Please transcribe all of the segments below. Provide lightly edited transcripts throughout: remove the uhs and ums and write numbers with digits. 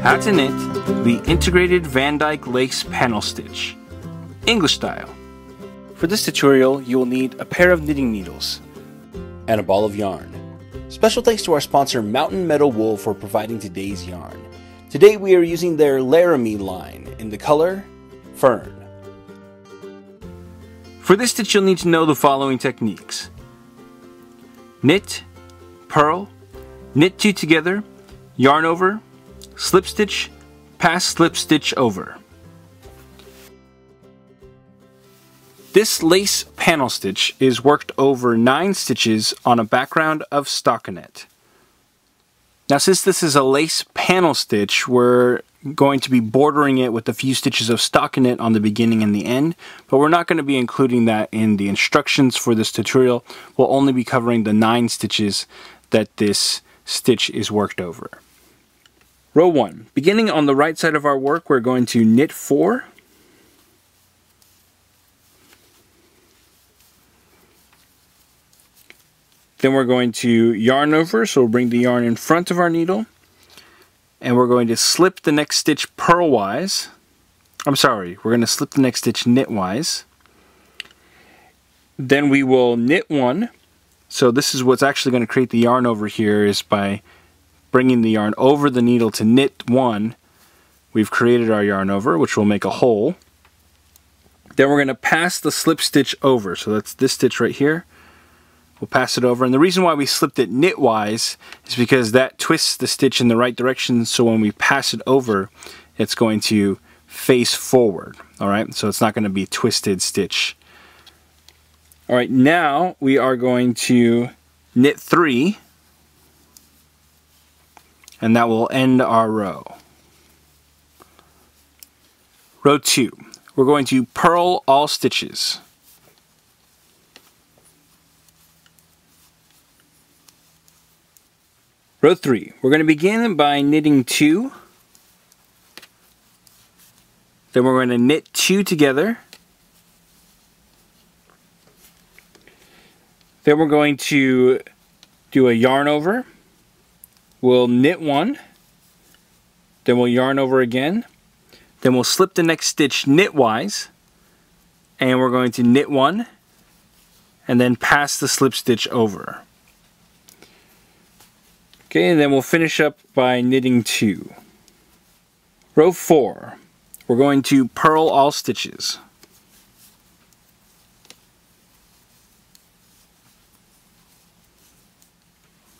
How to knit the integrated Vandyke lace panel stitch, English style. For this tutorial, you will need a pair of knitting needles and a ball of yarn. Special thanks to our sponsor Mountain Meadow Wool for providing today's yarn. Today we are using their Laramie line in the color Fern. For this stitch you'll need to know the following techniques: knit, purl, knit two together, yarn over, slip stitch, pass slip stitch over. This lace panel stitch is worked over 9 stitches on a background of stockinette. Now since this is a lace panel stitch, we're going to be bordering it with a few stitches of stockinette on the beginning and the end, but we're not going to be including that in the instructions for this tutorial. We'll only be covering the 9 stitches that this stitch is worked over. Row 1. Beginning on the right side of our work, we're going to knit 4. Then we're going to yarn over, so we'll bring the yarn in front of our needle. And we're going to slip the next stitch purlwise. We're going to slip the next stitch knitwise. Then we will knit 1. So this is what's actually going to create the yarn over here, is by bringing the yarn over the needle to knit 1, we've created our yarn over, which will make a hole. Then we're going to pass the slip stitch over, so that's this stitch right here. We'll pass it over, and the reason why we slipped it knitwise is because that twists the stitch in the right direction, so when we pass it over, it's going to face forward, alright? So it's not going to be a twisted stitch. Alright, now we are going to knit 3, and that will end our row. Row 2. We're going to purl all stitches. Row 3. We're going to begin by knitting 2. Then we're going to knit 2 together. Then we're going to do a yarn over. We'll knit 1, then we'll yarn over again, then we'll slip the next stitch knitwise, and we're going to knit 1, and then pass the slip stitch over. Okay, and then we'll finish up by knitting 2. Row 4, we're going to purl all stitches.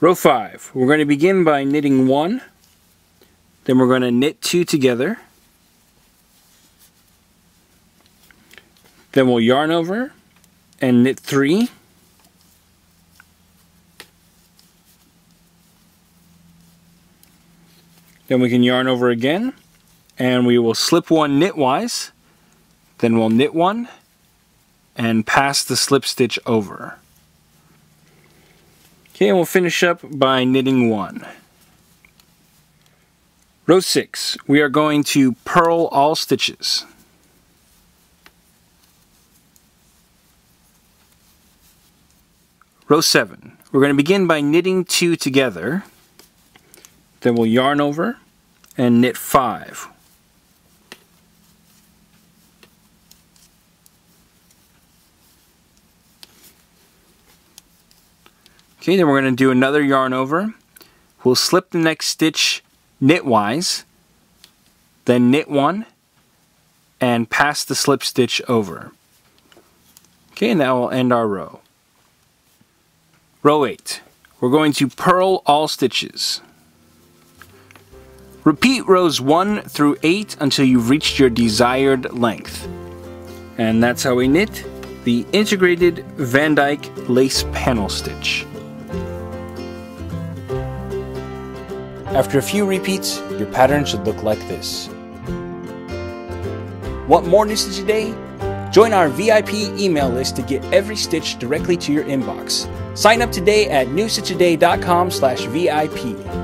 Row 5, we're going to begin by knitting 1, then we're going to knit 2 together, then we'll yarn over and knit 3, then we can yarn over again, and we will slip 1 knitwise, then we'll knit 1 and pass the slip stitch over. Okay, and we'll finish up by knitting 1. Row 6, we are going to purl all stitches. Row 7, we're going to begin by knitting 2 together, then we'll yarn over and knit 5. Okay, then we're going to do another yarn over. We'll slip the next stitch knitwise, then knit 1, and pass the slip stitch over. Okay, and that will end our row. Row 8. We're going to purl all stitches. Repeat rows 1 through 8 until you've reached your desired length. And that's how we knit the integrated Vandyke lace panel stitch. After a few repeats, your pattern should look like this. Want more new stitch a day? Join our VIP email list to get every stitch directly to your inbox. Sign up today at newstitchaday.com/VIP.